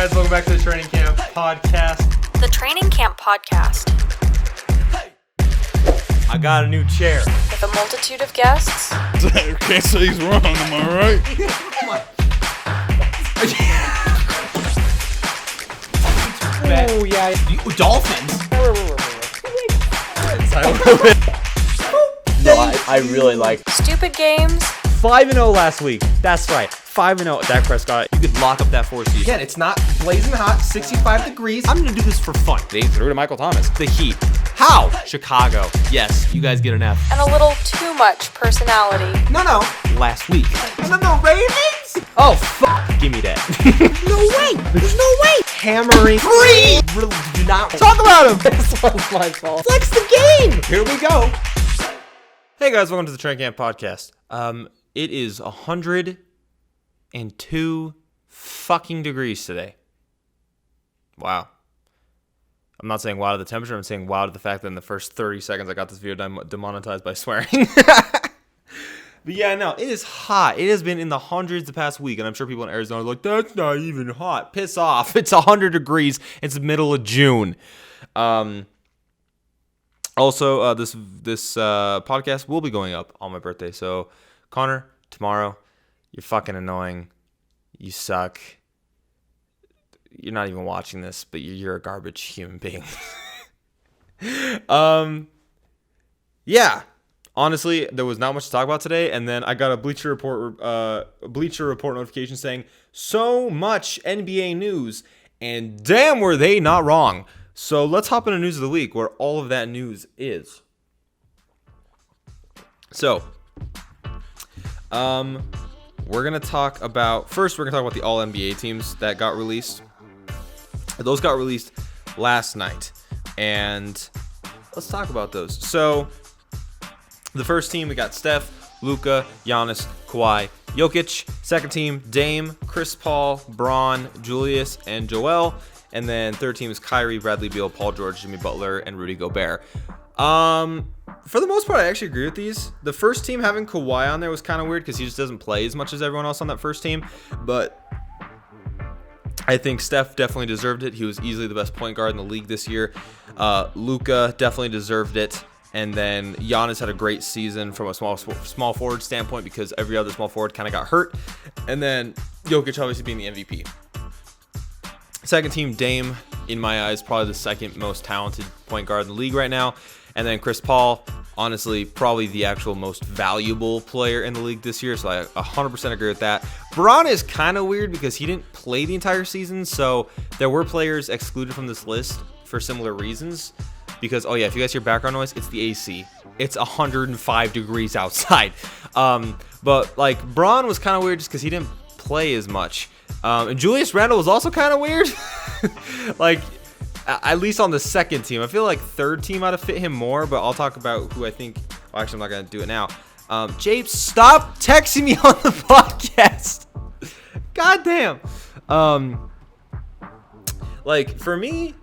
guys, welcome back to the Training Camp Podcast. The Training Camp Podcast. I got a new chair. With a multitude of guests. Can't say he's wrong, am I right? Oh, yeah. Dolphins. No, I really like. Stupid games. 5-0 last week. That's right. 5-0. Dak Prescott. You could lock up that 4 seed. Again, it's not blazing hot, 65 degrees. I'm going to do this for fun. They threw to Michael Thomas. The Heat. How? Chicago. Yes, you guys get an F. And a little too much personality. No. Last week. No, Ravens? Oh, fuck. Give me that. No way. There's no way. Hammering. Free. Really do not talk about him. This one's my fault. Flex the game. Here we go. Hey guys, welcome to the Training Camp Podcast. It is 102 fucking degrees today. Wow. I'm not saying wow to the temperature, I'm saying wow to the fact that in the first 30 seconds I got this video demonetized by swearing. But yeah, no, it is hot. It has been in the hundreds the past week, and I'm sure people in Arizona are like, that's not even hot. Piss off. It's 100 degrees. It's the middle of June. Also, this podcast will be going up on my birthday. So, Connor, tomorrow, you're fucking annoying. You suck. You're not even watching this, but you're a garbage human being. Yeah. Honestly, there was not much to talk about today, and then I got a Bleacher Report notification saying so much NBA news, and damn were they not wrong. So let's hop into news of the week, where all of that news is. So, we're gonna talk about the All NBA teams that got released. Those got released last night, and let's talk about those. So, the first team, we got Steph, Luka, Giannis, Kawhi, Jokic. Second team, Dame, Chris Paul, Bron, Julius, and Joel. And then third team is Kyrie, Bradley Beal, Paul George, Jimmy Butler, and Rudy Gobert. For the most part, I actually agree with these. The first team having Kawhi on there was kind of weird because he just doesn't play as much as everyone else on that first team. But I think Steph definitely deserved it. He was easily the best point guard in the league this year. Luka definitely deserved it. And then Giannis had a great season from a small forward standpoint because every other small forward kind of got hurt. And then Jokic obviously being the MVP. Second team, Dame, in my eyes, probably the second most talented point guard in the league right now. And then Chris Paul, honestly, probably the actual most valuable player in the league this year. So I 100% agree with that. Bron is kind of weird because he didn't play the entire season. So there were players excluded from this list for similar reasons. Because, oh yeah, if you guys hear background noise, it's the AC. It's 105 degrees outside. But, like, Bron was kind of weird just because he didn't play as much. And Julius Randle was also kind of weird. Like, at least on the second team. I feel like third team might have fit him more, but I'll talk about who I think. Well, actually, I'm not going to do it now. Japes, stop texting me on the podcast. God damn. Like, for me,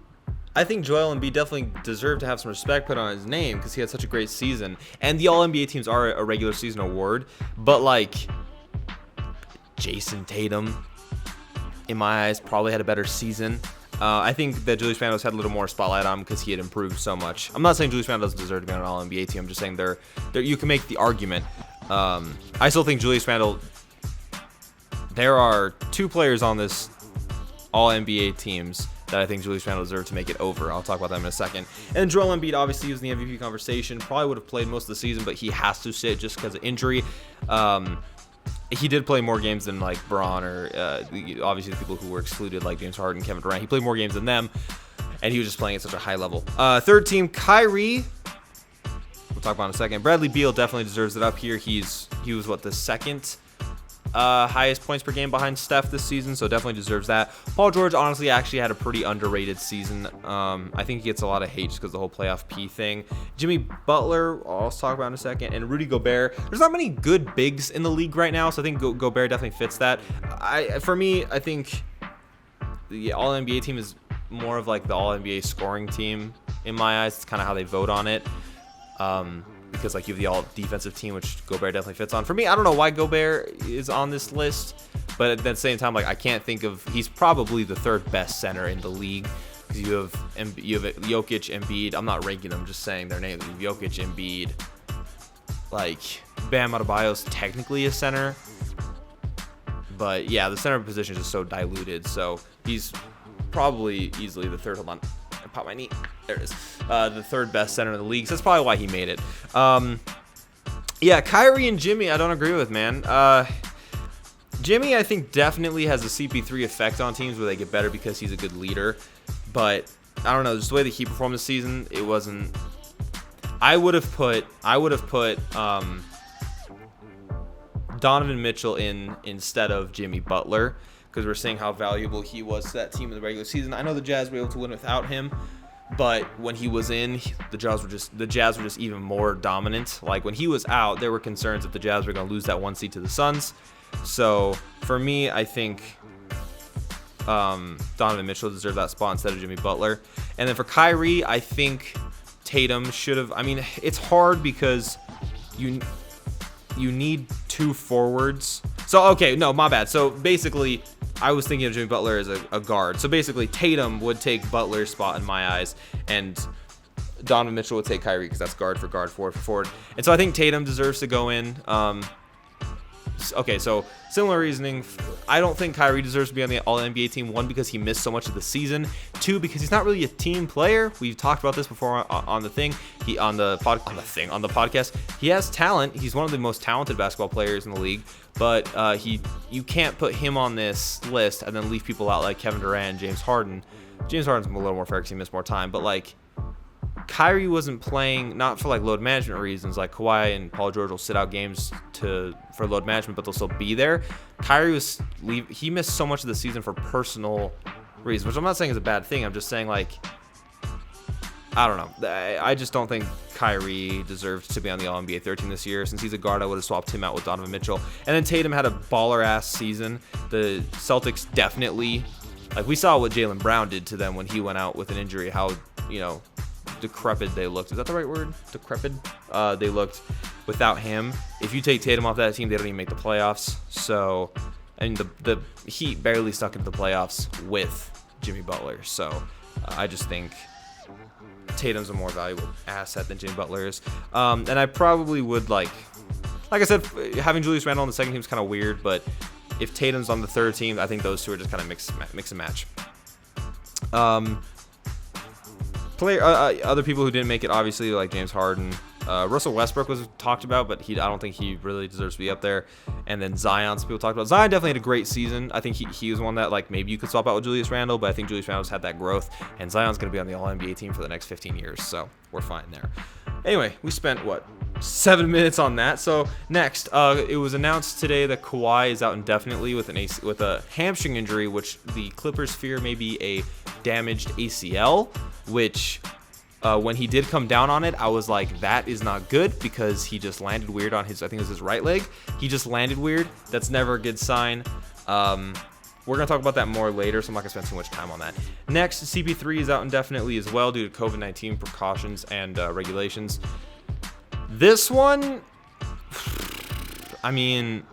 I think Joel Embiid definitely deserved to have some respect put on his name because he had such a great season. And the All-NBA teams are a regular season award. But, like, Jason Tatum, in my eyes, probably had a better season. I think that Julius Randle had a little more spotlight on him because he had improved so much. I'm not saying Julius Randle doesn't deserve to be on an All-NBA team. I'm just saying you can make the argument. I still think Julius Randle, there are two players on this All-NBA teams that I think Julius Randle deserved to make it over. I'll talk about them in a second. And Joel Embiid obviously was in the MVP conversation. Probably would have played most of the season, but he has to sit just because of injury. He did play more games than like Bron or obviously the people who were excluded like James Harden, Kevin Durant. He played more games than them, and he was just playing at such a high level. Third team, Kyrie. We'll talk about in a second. Bradley Beal definitely deserves it up here. He was the second highest points per game behind Steph this season, so definitely deserves that. Paul George honestly actually had a pretty underrated season. I think he gets a lot of hate just because the whole playoff P thing. Jimmy Butler, I'll talk about in a second, and Rudy Gobert. There's not many good bigs in the league right now, so I think Gobert definitely fits that. For me, I think the All-NBA team is more of like the All-NBA scoring team in my eyes. It's kind of how they vote on it. Because like you have the all defensive team, which Gobert definitely fits on. For me, I don't know why Gobert is on this list. But at the same time, like I can't think of. He's probably the third best center in the league. Because you have Jokic, Embiid. I'm not ranking them, just saying their names. Jokic, Embiid. Like Bam Adebayo's technically a center. But yeah, the center position is just so diluted. So he's probably easily the third. Hold on. I popped my knee. There it is. The third best center in the league. So that's probably why he made it. Yeah, Kyrie and Jimmy, I don't agree with, man. Jimmy, I think, definitely has a CP3 effect on teams where they get better because he's a good leader. But I don't know, just the way that he performed this season, it wasn't. I would have put Donovan Mitchell in instead of Jimmy Butler because we're seeing how valuable he was to that team in the regular season. I know the Jazz were able to win without him, but when he was in, the Jazz were just even more dominant. Like when he was out, there were concerns that the Jazz were going to lose that 1 seed to the Suns. So for me, I think Donovan Mitchell deserved that spot instead of Jimmy Butler. And then for Kyrie, I think Tatum should have. I mean, it's hard because you need two forwards. So, okay, no, my bad. So, basically, I was thinking of Jimmy Butler as a guard. So, basically, Tatum would take Butler's spot in my eyes, and Donovan Mitchell would take Kyrie because that's guard for guard, forward for forward. And so, I think Tatum deserves to go in. Okay, so similar reasoning. I don't think Kyrie deserves to be on the All-NBA team. One, because he missed so much of the season. Two, because he's not really a team player. We've talked about this before on the thing. On the podcast. He has talent. He's one of the most talented basketball players in the league. But you can't put him on this list and then leave people out like Kevin Durant and James Harden. James Harden's a little more fair because he missed more time. But like, Kyrie wasn't playing, not for like load management reasons. Like Kawhi and Paul George will sit out games for load management, but they'll still be there. Kyrie he missed so much of the season for personal reasons, which I'm not saying is a bad thing. I'm just saying, like, I don't know. I just don't think Kyrie deserves to be on the All-NBA third team this year. Since he's a guard, I would have swapped him out with Donovan Mitchell. And then Tatum had a baller-ass season. The Celtics definitely, like, we saw what Jaylen Brown did to them when he went out with an injury, how, decrepit they looked. Is that the right word? Decrepit? They looked without him. If you take Tatum off that team, they don't even make the playoffs. So, and the Heat barely stuck into the playoffs with Jimmy Butler. So, I just think Tatum's a more valuable asset than Jimmy Butler is. And I probably would, like I said, having Julius Randle on the second team is kind of weird, but if Tatum's on the third team, I think those two are just kind of mix and match. Other people who didn't make it, obviously, like James Harden. Russell Westbrook was talked about, but I don't think he really deserves to be up there. And then Zion's people talked about. Zion definitely had a great season. I think he was one that, like, maybe you could swap out with Julius Randle, but I think Julius Randle's had that growth, and Zion's going to be on the All-NBA team for the next 15 years, so we're fine there. Anyway, we spent, 7 minutes on that. So next, it was announced today that Kawhi is out indefinitely with a hamstring injury, which the Clippers fear may be a damaged ACL, which when he did come down on it, I was like, that is not good, because he just landed weird on I think it was his right leg. He just landed weird. That's never a good sign. We're going to talk about that more later, so I'm not going to spend too much time on that. Next, CP3 is out indefinitely as well due to COVID-19 precautions and regulations. This one, I mean,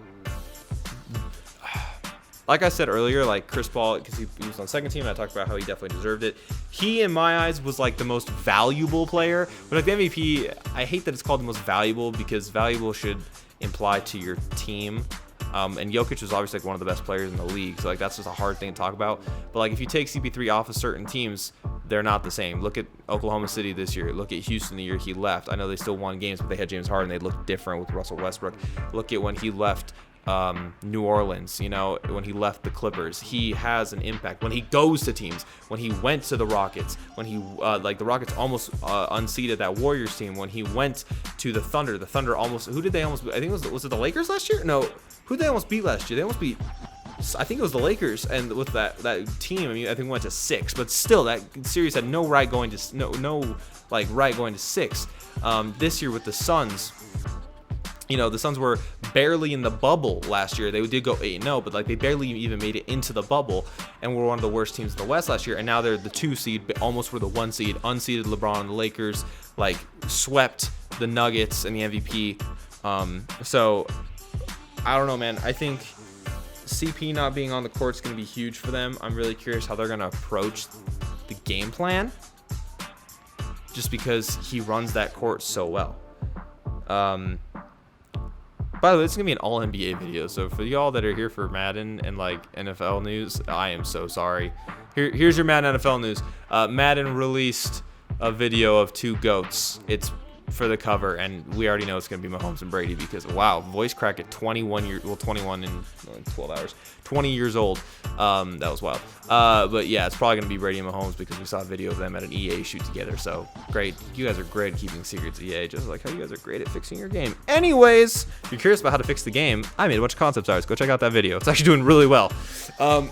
like I said earlier, like Chris Paul, because he was on second team, and I talked about how he definitely deserved it. He, in my eyes, was like the most valuable player. But like the MVP, I hate that it's called the most valuable, because valuable should imply to your team. And Jokic was obviously like one of the best players in the league, so like that's just a hard thing to talk about. But like if you take CP3 off of certain teams, they're not the same. Look at Oklahoma City this year. Look at Houston the year he left. I know they still won games, but they had James Harden. They looked different with Russell Westbrook. Look at when he left New Orleans, when he left the Clippers. He has an impact when he goes to teams. When he went to the Rockets, when he the Rockets almost unseated that Warriors team. When he went to the Thunder almost, who did they almost, I think was it the Lakers last year? No, who did they almost beat last year? They almost beat, I think it was the Lakers, and with that team, I mean, I think we went to 6, but still that series had no right going to right going to 6. This year with the Suns, the Suns were barely in the bubble last year. They did go 8-0, but like they barely even made it into the bubble, and were one of the worst teams in the West last year. And now they're the 2 seed, but almost were the 1 seed, unseeded LeBron and the Lakers, like swept the Nuggets and the MVP. So I don't know, man. I think CP not being on the court is going to be huge for them. I'm really curious how they're going to approach the game plan, just because he runs that court so well. By the way, this is going to be an all-NBA video, so for y'all that are here for Madden and like NFL news, I am so sorry. Here's your Madden NFL news. Madden released a video of two GOATs. It's for the cover, and we already know it's going to be Mahomes and Brady because, wow, voice crack at 21 in 12 hours. 20 years old. That was wild. But yeah, it's probably going to be Brady and Mahomes because we saw a video of them at an EA shoot together. So great. You guys are great at keeping secrets, EA, just like how you guys are great at fixing your game. Anyways, if you're curious about how to fix the game, I made a bunch of concept arts. Go check out that video. It's actually doing really well. And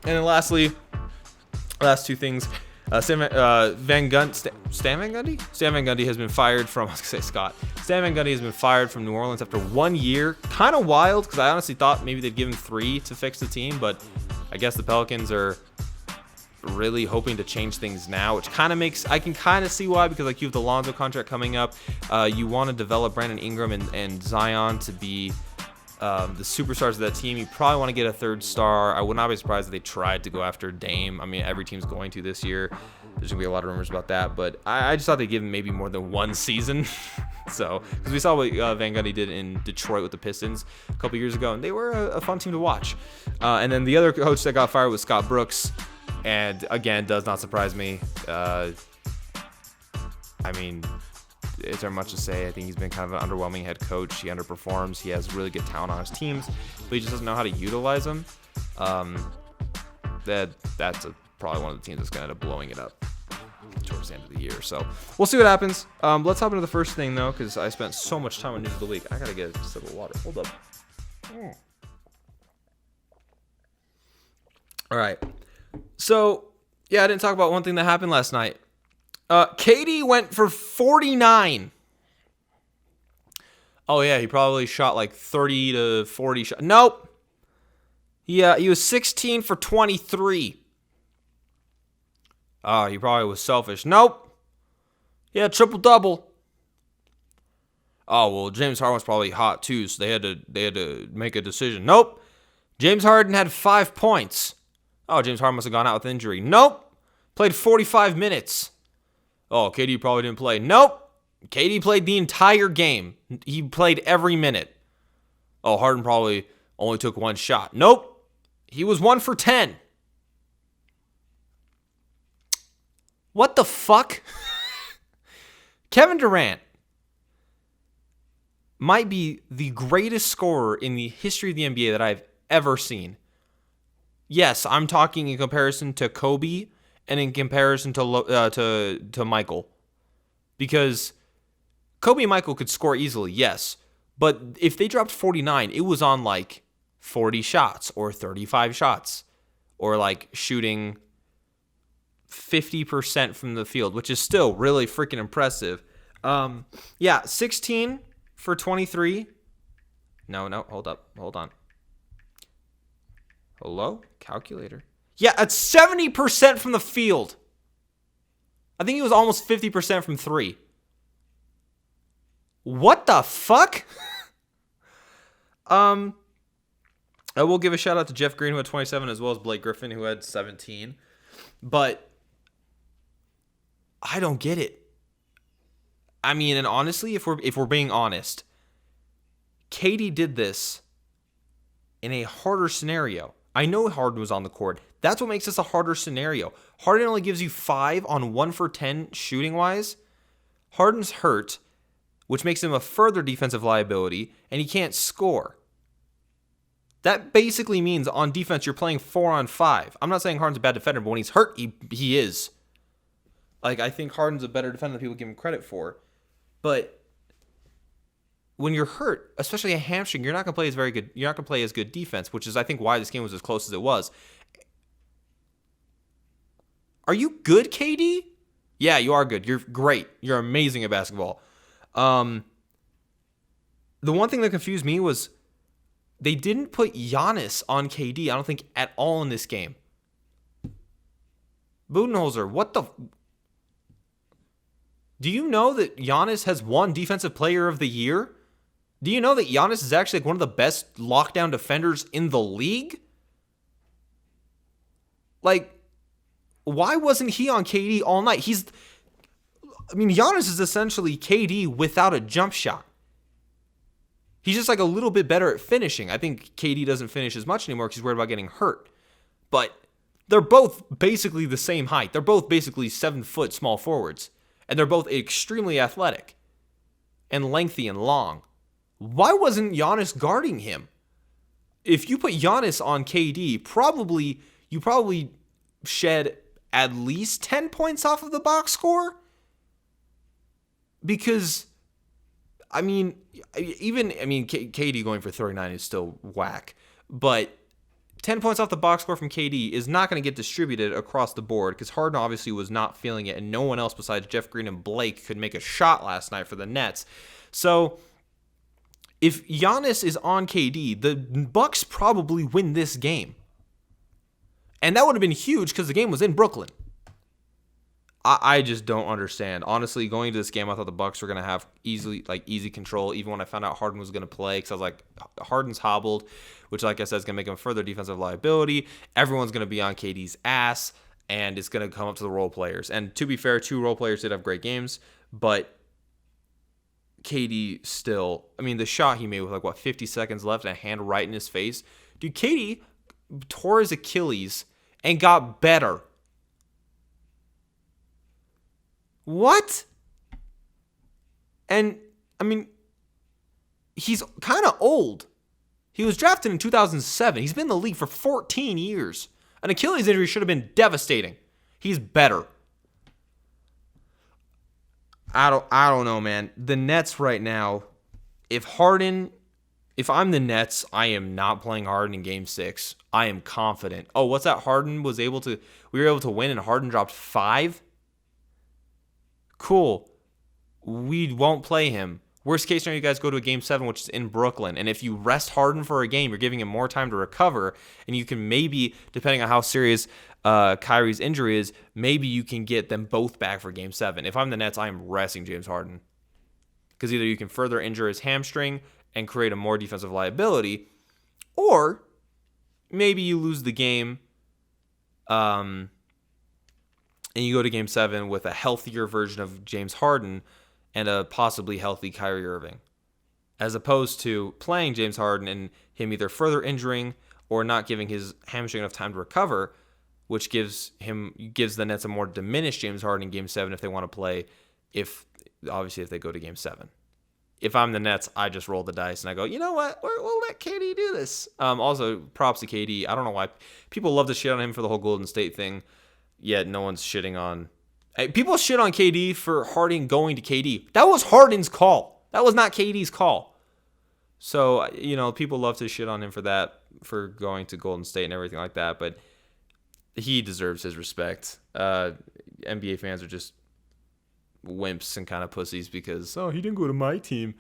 then lastly, last two things. Stan Van Gundy? Stan Van Gundy has been fired from, I was going to say Scott. Stan Van Gundy has been fired from New Orleans after 1 year. Kind of wild, because I honestly thought maybe they'd give him 3 to fix the team, but I guess the Pelicans are really hoping to change things now, which kind of makes, I can kind of see why, because like you have the Lonzo contract coming up. You want to develop Brandon Ingram and Zion to be the superstars of that team. You probably want to get a third star. I would not be surprised if they tried to go after Dame. I mean, every team's going to this year. There's going to be a lot of rumors about that, but I just thought they'd give him maybe more than 1 season. So, because we saw what Van Gundy did in Detroit with the Pistons a couple years ago, and they were a fun team to watch. And then the other coach that got fired was Scott Brooks, and again, does not surprise me. I mean, is there much to say? I think he's been kind of an underwhelming head coach. He underperforms. He has really good talent on his teams, but he just doesn't know how to utilize them. That's probably one of the teams that's going to end up blowing it up towards the end of the year. So we'll see what happens. Let's hop into the first thing, though, because I spent so much time on news of the week. I got to get a sip of water. Hold up. All right. So, yeah, I didn't talk about one thing that happened last night. KD went for 49. Oh, yeah, he probably shot like 30 to 40 shots. Nope. Yeah, he was 16 for 23. Oh, he probably was selfish. Nope. Yeah, triple-double. Oh, well, James Harden was probably hot, too, so they had to make a decision. Nope. James Harden had 5 points. Oh, James Harden must have gone out with injury. Nope. Played 45 minutes. Oh, KD probably didn't play. Nope. KD played the entire game. He played every minute. Oh, Harden probably only took 1 shot. Nope. He was 1 for 10. What the fuck? Kevin Durant might be the greatest scorer in the history of the NBA that I've ever seen. Yes, I'm talking in comparison to Kobe and in comparison to Michael. Because Kobe and Michael could score easily, yes. But if they dropped 49, it was on like 40 shots or 35 shots. Or like shooting 50% from the field, which is still really freaking impressive. 16 for 23. No, hold on. Hello? Calculator. Yeah, it's 70% from the field. I think he was almost 50% from 3. What the fuck? I will give a shout out to Jeff Green, who had 27, as well as Blake Griffin, who had 17. But I don't get it. I mean, and honestly, if we're being honest, KD did this in a harder scenario. I know Harden was on the court. That's what makes this a harder scenario. Harden only gives you 5 on 1 for 10 shooting wise. Harden's hurt, which makes him a further defensive liability, and he can't score. That basically means on defense you're playing 4 on 5. I'm not saying Harden's a bad defender, but when he's hurt, he is. Like, I think Harden's a better defender than people give him credit for. But when you're hurt, especially a hamstring, you're not going to play as very good. You're not going to play as good defense, which is, I think, why this game was as close as it was. Are you good, KD? Yeah, you are good. You're great. You're amazing at basketball. The one thing that confused me was they didn't put Giannis on KD, I don't think, at all in this game. Budenholzer, what the... Do you know that Giannis has won Defensive Player of the Year? Do you know that Giannis is actually like one of the best lockdown defenders in the league? Like, why wasn't he on KD all night? Giannis is essentially KD without a jump shot. He's just like a little bit better at finishing. I think KD doesn't finish as much anymore because he's worried about getting hurt. But they're both basically the same height. They're both basically 7-foot small forwards. And they're both extremely athletic and lengthy and long. Why wasn't Giannis guarding him? If you put Giannis on KD, you probably shed at least 10 points off of the box score. Because, KD going for 39 is still whack. But 10 points off the box score from KD is not going to get distributed across the board because Harden obviously was not feeling it, and no one else besides Jeff Green and Blake could make a shot last night for the Nets. So if Giannis is on KD, the Bucks probably win this game. And that would have been huge because the game was in Brooklyn. I just don't understand. Honestly, going into this game, I thought the Bucks were going to have easy control, even when I found out Harden was going to play, because I was like, Harden's hobbled, which, like I said, is going to make him further defensive liability. Everyone's going to be on KD's ass, and it's going to come up to the role players. And to be fair, 2 role players did have great games, but KD still, the shot he made with 50 seconds left and a hand right in his face. Dude, KD tore his Achilles and got better. What? And, he's kind of old. He was drafted in 2007. He's been in the league for 14 years. An Achilles injury should have been devastating. He's better. I don't know, man. The Nets right now, if I'm the Nets, I am not playing Harden in Game 6. I am confident. Oh, what's that? We were able to win and Harden dropped 5? Cool. We won't play him. Worst case scenario, you guys go to a Game 7, which is in Brooklyn. And if you rest Harden for a game, you're giving him more time to recover. And you can maybe, depending on how serious Kyrie's injury is, maybe you can get them both back for Game 7. If I'm the Nets, I am resting James Harden. Because either you can further injure his hamstring and create a more defensive liability, or maybe you lose the game and you go to Game 7 with a healthier version of James Harden and a possibly healthy Kyrie Irving, as opposed to playing James Harden and him either further injuring or not giving his hamstring enough time to recover, which gives the Nets a more diminished James Harden in Game 7 if they want to play, if they go to Game 7. If I'm the Nets, I just roll the dice and I go, you know what? We'll let KD do this. Also, props to KD. I don't know why people love to shit on him for the whole Golden State thing, yet no one's shitting on. People shit on KD for Harden going to KD. That was Harden's call. That was not KD's call. So, people love to shit on him for that, for going to Golden State and everything like that, but he deserves his respect. NBA fans are just wimps and kind of pussies because, he didn't go to my team.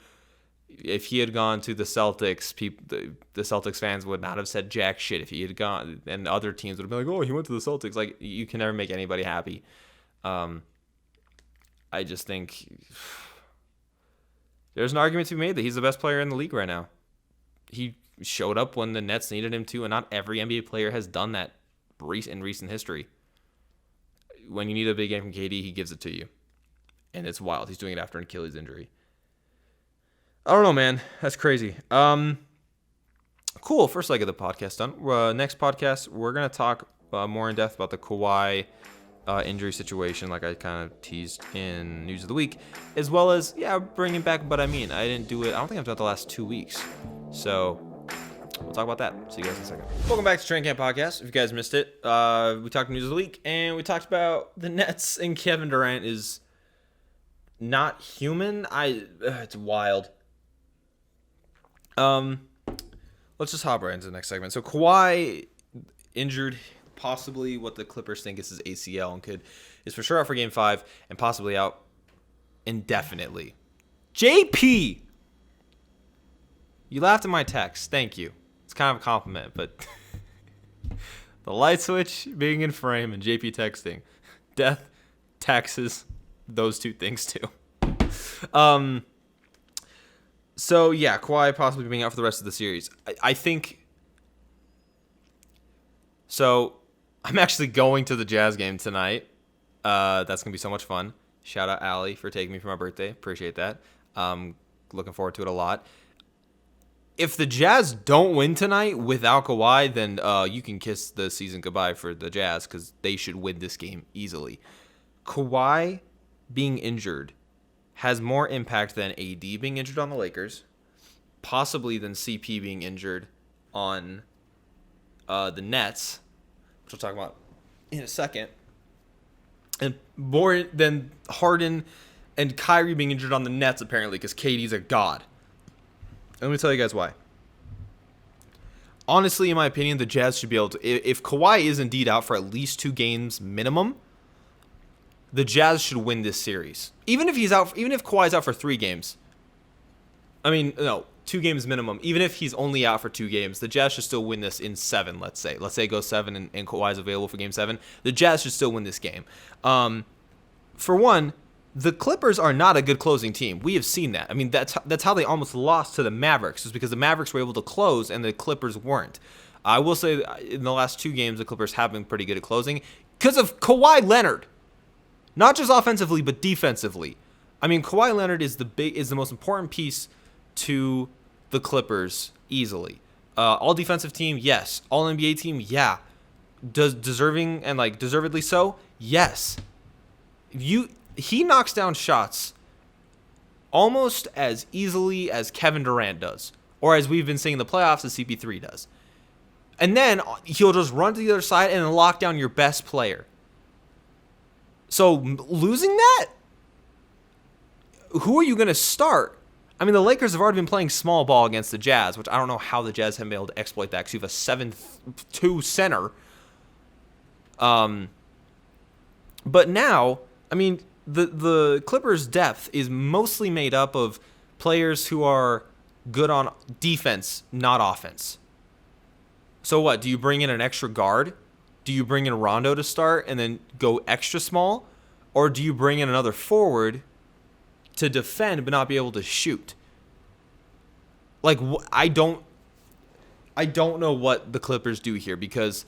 If he had gone to the Celtics, the Celtics fans would not have said jack shit. If he had gone, and other teams would have been like, he went to the Celtics. Like, you can never make anybody happy. I just think there's an argument to be made that he's the best player in the league right now. He showed up when the Nets needed him to, and not every NBA player has done that in recent history. When you need a big game from KD, he gives it to you. And it's wild. He's doing it after an Achilles injury. I don't know, man. That's crazy. Cool. First leg of the podcast done. Next podcast, we're going to talk more in depth about the Kawhi injury situation, like I kind of teased in News of the Week, as well as, bringing back But I didn't do it. I don't think I've done it the last 2 weeks. So we'll talk about that. See you guys in a second. Welcome back to Train Camp Podcast. If you guys missed it, we talked News of the Week, and we talked about the Nets and Kevin Durant is not human. It's wild. Let's just hop right into the next segment. So Kawhi injured, possibly what the Clippers think is his ACL, and is for sure out for Game 5 and possibly out indefinitely. JP, you laughed at my text. Thank you. It's kind of a compliment, but the light switch being in frame and JP texting, death, taxes, those two things too. So, yeah, Kawhi possibly being out for the rest of the series. I think... So, I'm actually going to the Jazz game tonight. That's going to be so much fun. Shout out Allie for taking me for my birthday. Appreciate that. Looking forward to it a lot. If the Jazz don't win tonight without Kawhi, then you can kiss the season goodbye for the Jazz because they should win this game easily. Kawhi being injured has more impact than AD being injured on the Lakers, possibly than CP being injured on the Nets, which we'll talk about in a second, and more than Harden and Kyrie being injured on the Nets, apparently, because KD's a god. Let me tell you guys why. Honestly, in my opinion, the Jazz should be able to... If Kawhi is indeed out for at least 2 games minimum, the Jazz should win this series. Even if Kawhi's out for 3 games. I mean, no, 2 games minimum. Even if he's only out for 2 games, the Jazz should still win this in 7, let's say. Let's say it goes 7 and Kawhi's available for game 7. The Jazz should still win this game. For one... The Clippers are not a good closing team. We have seen that. I mean, that's how they almost lost to the Mavericks, is because the Mavericks were able to close and the Clippers weren't. I will say in the last 2 games, the Clippers have been pretty good at closing because of Kawhi Leonard. Not just offensively, but defensively. I mean, Kawhi Leonard is the most important piece to the Clippers easily. All defensive team, yes. All NBA team, yeah. Deserving and deservedly so, yes. He knocks down shots almost as easily as Kevin Durant does, or as we've been seeing in the playoffs, as CP3 does. And then he'll just run to the other side and lock down your best player. So losing that, who are you going to start? I mean, the Lakers have already been playing small ball against the Jazz, which I don't know how the Jazz have been able to exploit that because you have a 7-2 center. But now, I mean... The Clippers' depth is mostly made up of players who are good on defense, not offense. So what? Do you bring in an extra guard? Do you bring in Rondo to start and then go extra small? Or do you bring in another forward to defend but not be able to shoot? I don't know what the Clippers do here because...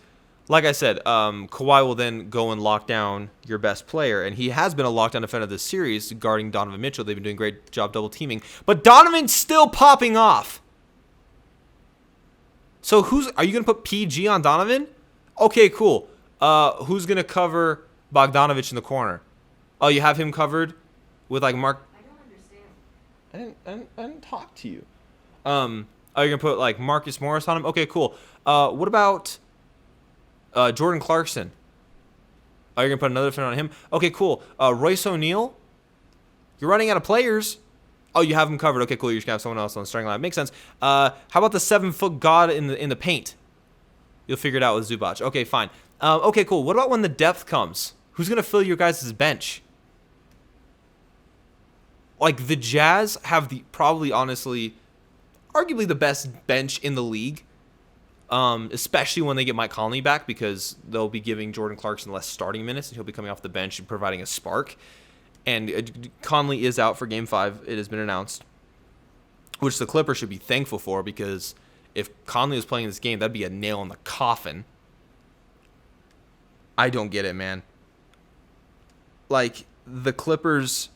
Like I said, Kawhi will then go and lock down your best player, and he has been a lockdown defender this series, guarding Donovan Mitchell. They've been doing a great job double teaming, but Donovan's still popping off. So are you gonna put PG on Donovan? Okay, cool. Who's gonna cover Bogdanovich in the corner? Oh, you have him covered with Mark. I don't understand. I didn't talk to you. Are you gonna put Marcus Morris on him? Okay, cool. What about? Jordan Clarkson. Oh, you're going to put another defender on him? Okay, cool. Royce O'Neal. You're running out of players. Oh, you have him covered. Okay, cool. You're just going to have someone else on the starting line. Makes sense. How about the 7-foot god in the paint? You'll figure it out with Zubac. Okay, fine. Okay, cool. What about when the depth comes? Who's going to fill your guys' bench? The Jazz have probably, honestly, arguably the best bench in the league. Especially when they get Mike Conley back, because they'll be giving Jordan Clarkson less starting minutes, and he'll be coming off the bench and providing a spark. And Conley is out for Game 5. It has been announced, which the Clippers should be thankful for, because if Conley was playing this game, that'd be a nail in the coffin. I don't get it, man. The Clippers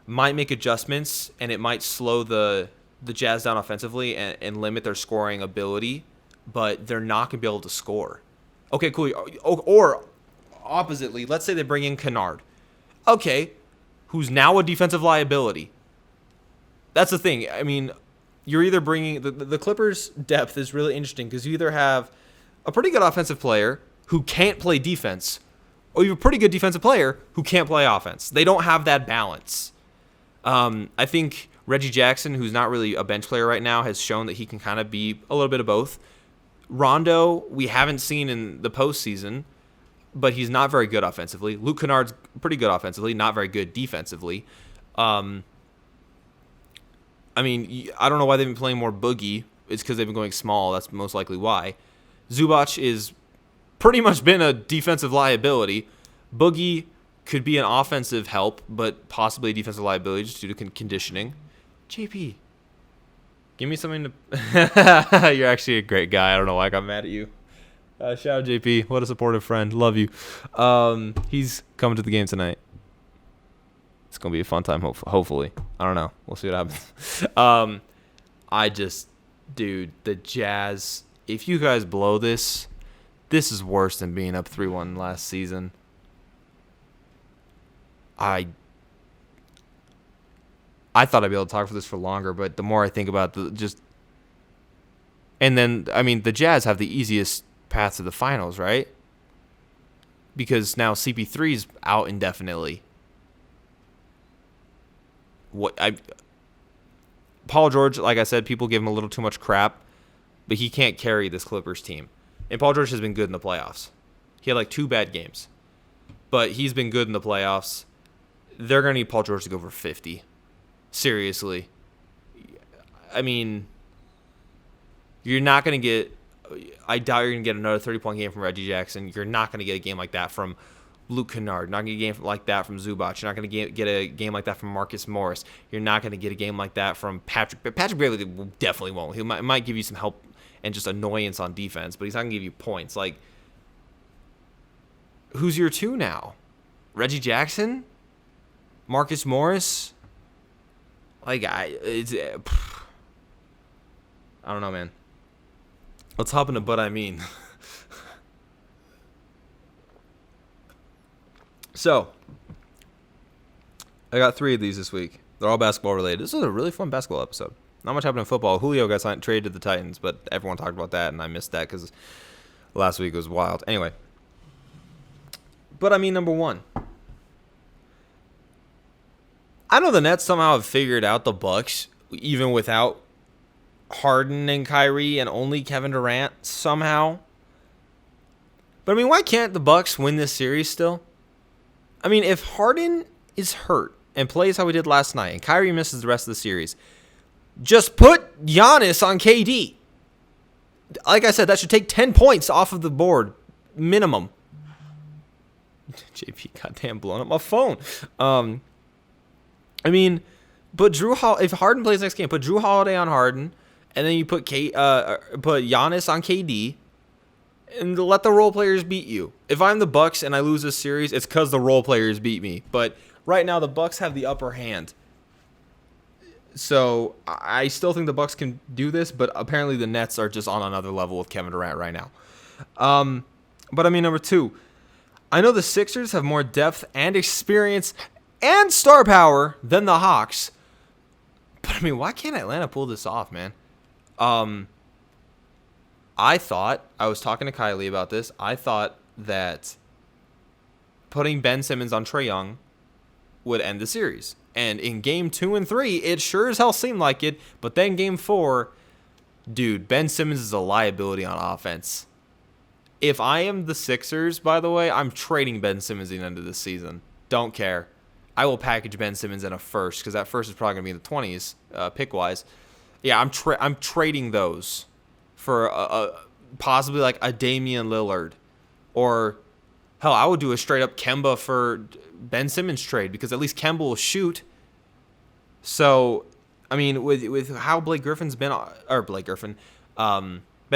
might make adjustments, and it might slow the Jazz down offensively and limit their scoring ability, but they're not going to be able to score. Okay, cool. Or oppositely, let's say they bring in Kennard. Okay, who's now a defensive liability. That's the thing. I mean, you're either bringing... The Clippers' depth is really interesting because you either have a pretty good offensive player who can't play defense, or you have a pretty good defensive player who can't play offense. They don't have that balance. I think Reggie Jackson, who's not really a bench player right now, has shown that he can kind of be a little bit of both. Rondo, we haven't seen in the postseason, but he's not very good offensively. Luke Kennard's pretty good offensively, not very good defensively. I mean, I don't know why they've been playing more Boogie. It's because they've been going small. That's most likely why. Zubac is pretty much been a defensive liability. Boogie could be an offensive help, but possibly a defensive liability just due to conditioning. JP, Give me something to. You're actually a great guy. I don't know why I got mad at you. Shout out JP. What a supportive friend. Love you. He's coming to the game tonight. It's gonna be a fun time. Hopefully. I don't know. We'll see what happens. Dude, the Jazz. If you guys blow this is worse than being up 3-1 last season. I thought I'd be able to talk for this for longer, but the more I think about and then, I mean, the Jazz have the easiest path to the finals, right? Because now CP3's out indefinitely. Paul George, like I said, people give him a little too much crap, but he can't carry this Clippers team. And Paul George has been good in the playoffs. He had like 2 bad games, but he's been good in the playoffs. They're going to need Paul George to go for 50. Seriously. I mean, you're not going to get... I doubt you're going to get another 30-point game from Reggie Jackson. You're not going to get a game like that from Luke Kennard. Not going to get a game like that from Zubac. You're not going to get a game like that from Marcus Morris. You're not going to get a game like that from Patrick. Patrick Beverley definitely won't. He might give you some help and just annoyance on defense, but he's not going to give you points. Like, who's your 2 now? Reggie Jackson? Marcus Morris? Like, I don't know, man. Let's hop into But I Mean. So, I got 3 of these this week. They're all basketball related. This is a really fun basketball episode. Not much happened in football. Julio got traded to the Titans, but everyone talked about that, and I missed that because last week was wild. Anyway. But I mean, number 1. I know the Nets somehow have figured out the Bucks, even without Harden and Kyrie and only Kevin Durant somehow. But I mean, why can't the Bucks win this series still? I mean, if Harden is hurt and plays how he did last night and Kyrie misses the rest of the series, just put Giannis on KD. Like I said, that should take 10 points off of the board, minimum. JP, goddamn, blowing up my phone. I mean, but if Harden plays next game, put Drew Holiday on Harden, and then you put Giannis on KD, and let the role players beat you. If I'm the Bucks and I lose this series, it's because the role players beat me. But right now, the Bucks have the upper hand. So I still think the Bucks can do this, but apparently the Nets are just on another level with Kevin Durant right now. But I mean, number 2, I know the Sixers have more depth and experience and star power than the Hawks. But I mean, why can't Atlanta pull this off, man? I was talking to Kylie about this. I thought that putting Ben Simmons on Trae Young would end the series. And in game 2 and 3, it sure as hell seemed like it. But then game 4, dude, Ben Simmons is a liability on offense. If I am the Sixers, by the way, I'm trading Ben Simmons at the end of this season. Don't care. I will package Ben Simmons in a first, because that first is probably going to be in the 20s, pick-wise. Yeah, I'm trading those for possibly like a Damian Lillard. Or, hell, I would do a straight-up Kemba for Ben Simmons trade, because at least Kemba will shoot. So, I mean, with how Ben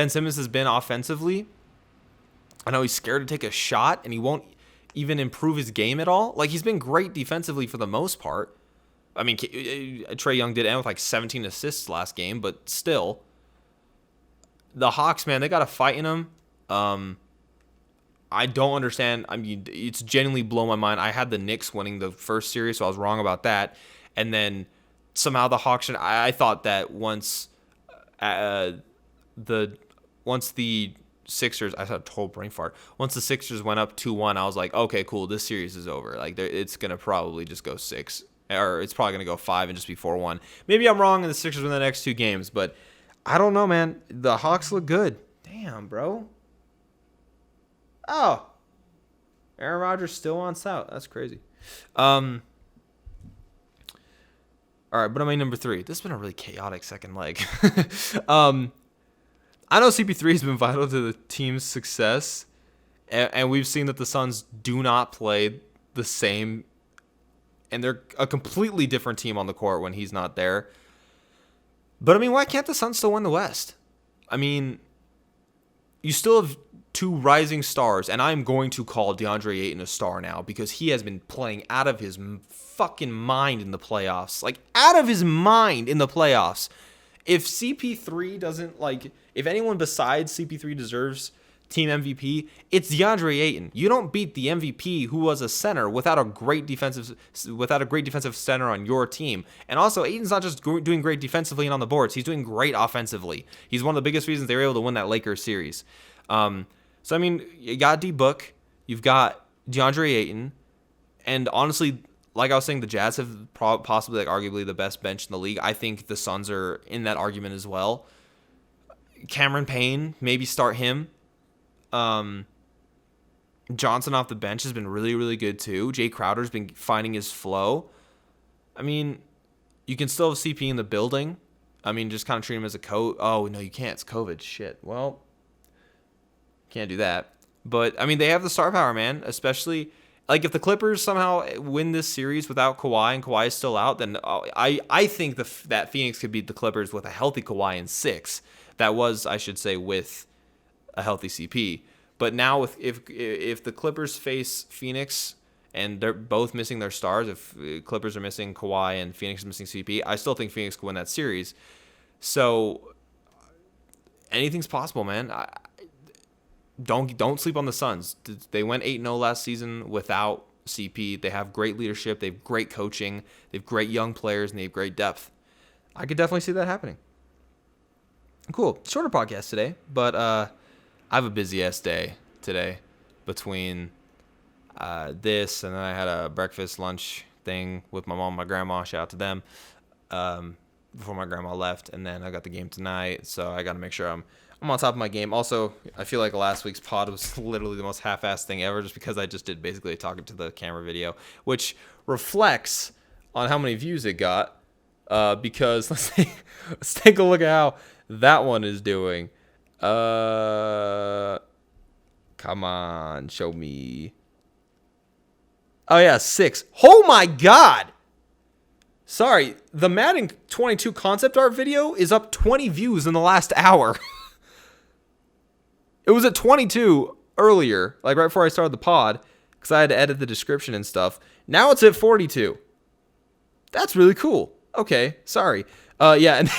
Simmons has been offensively, I know he's scared to take a shot, and he won't even improve his game at all. Like, he's been great defensively for the most part. I mean, Trae Young did end with like 17 assists last game, but still. The Hawks, man, they got a fight in them. I don't understand. I mean, it's genuinely blown my mind. I had the Knicks winning the first series, so I was wrong about that. And then somehow the Hawks, I thought that once the Sixers, I had a total brain fart. Once the Sixers went up 2-1, I was like, okay, cool, this series is over. Like, it's going to probably just go 6. Or it's probably going to go 5 and just be 4-1. Maybe I'm wrong and the Sixers win the next 2 games, but I don't know, man. The Hawks look good. Damn, bro. Oh. Aaron Rodgers still wants out. That's crazy. All right, but I'm at number 3. This has been a really chaotic second leg. I know CP3 has been vital to the team's success, and we've seen that the Suns do not play the same, and they're a completely different team on the court when he's not there. But I mean, why can't the Suns still win the West? I mean, you still have two rising stars, and I'm going to call DeAndre Ayton a star now because he has been playing out of his fucking mind in the playoffs. Like, out of his mind in the playoffs. If CP3 doesn't, like, if anyone besides CP3 deserves team MVP, it's DeAndre Ayton. You don't beat the MVP who was a center without a great defensive center on your team. And also, Ayton's not just doing great defensively and on the boards. He's doing great offensively. He's one of the biggest reasons they were able to win that Lakers series. So I mean, you got D Book, you've got DeAndre Ayton, and honestly, like I was saying, the Jazz have possibly, like, arguably the best bench in the league. I think the Suns are in that argument as well. Cameron Payne, maybe start him. Johnson off the bench has been really, really good too. Jay Crowder's been finding his flow. I mean, you can still have CP in the building. I mean, just kind of treat him as a coach. Oh, no, you can't. It's COVID. Shit. Well, can't do that. But, I mean, they have the star power, man. Especially, like, if the Clippers somehow win this series without Kawhi and Kawhi is still out, then I think that Phoenix could beat the Clippers with a healthy Kawhi in 6. That was, I should say, with a healthy CP. But now if the Clippers face Phoenix and they're both missing their stars, if Clippers are missing Kawhi and Phoenix is missing CP, I still think Phoenix could win that series. So anything's possible, man. Don't sleep on the Suns. They went 8-0 last season without CP. They have great leadership, they have great coaching, they have great young players, and they have great depth. I could definitely see that happening. Cool. Shorter podcast today, but I have a busy-ass day today between this, and then I had a breakfast, lunch thing with my mom and my grandma. Shout out to them before my grandma left, and then I got the game tonight, so I got to make sure I'm on top of my game. Also, I feel like last week's pod was literally the most half-assed thing ever just because I just did basically talking to the camera video, which reflects on how many views it got because let's take a look at how that one is doing. Come on, show me. Oh yeah, 6. Oh my god. Sorry, the Madden 22 concept art video is up 20 views in the last hour. It was at 22 earlier, like right before I started the pod, because I had to edit the description and stuff. Now it's at 42. That's really cool. Okay, sorry. Yeah, and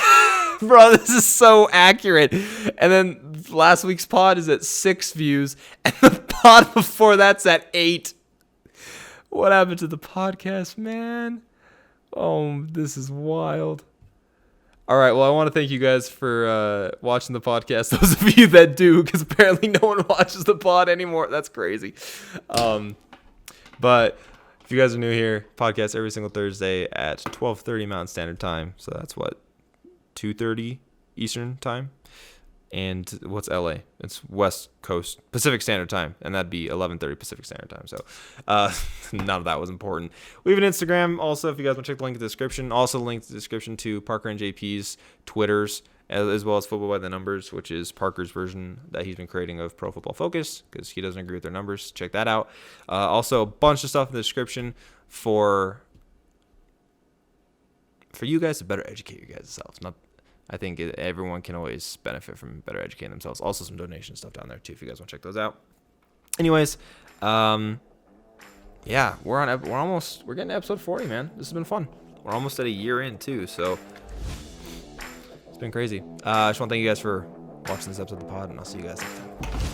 bro, this is so accurate. And then last week's pod is at 6 views, and the pod before that's at 8. What happened to the podcast, man? Oh, this is wild. All right, well, I want to thank you guys for watching the podcast. Those of you that do, because apparently no one watches the pod anymore. That's crazy. But if you guys are new here, podcast every single Thursday at 12:30 Mountain Standard Time. So that's what, 2:30 Eastern Time? And what's LA? It's West Coast Pacific Standard Time, and that'd be 11:30 Pacific Standard Time. So none of that was important. We have an Instagram also if you guys want to check the link in the description. Also link in the description to Parker and JP's Twitters, as well as Football by the Numbers, which is Parker's version that he's been creating of Pro Football Focus because he doesn't agree with their numbers. Check that out. Also a bunch of stuff in the description for you guys to better educate your guys selves. I think everyone can always benefit from better educating themselves. Also, some donation stuff down there too, if you guys want to check those out. Anyways, yeah, we're getting to episode 40, man. This has been fun. We're almost at a year in too, so it's been crazy. I just want to thank you guys for watching this episode of the pod, and I'll see you guys next time.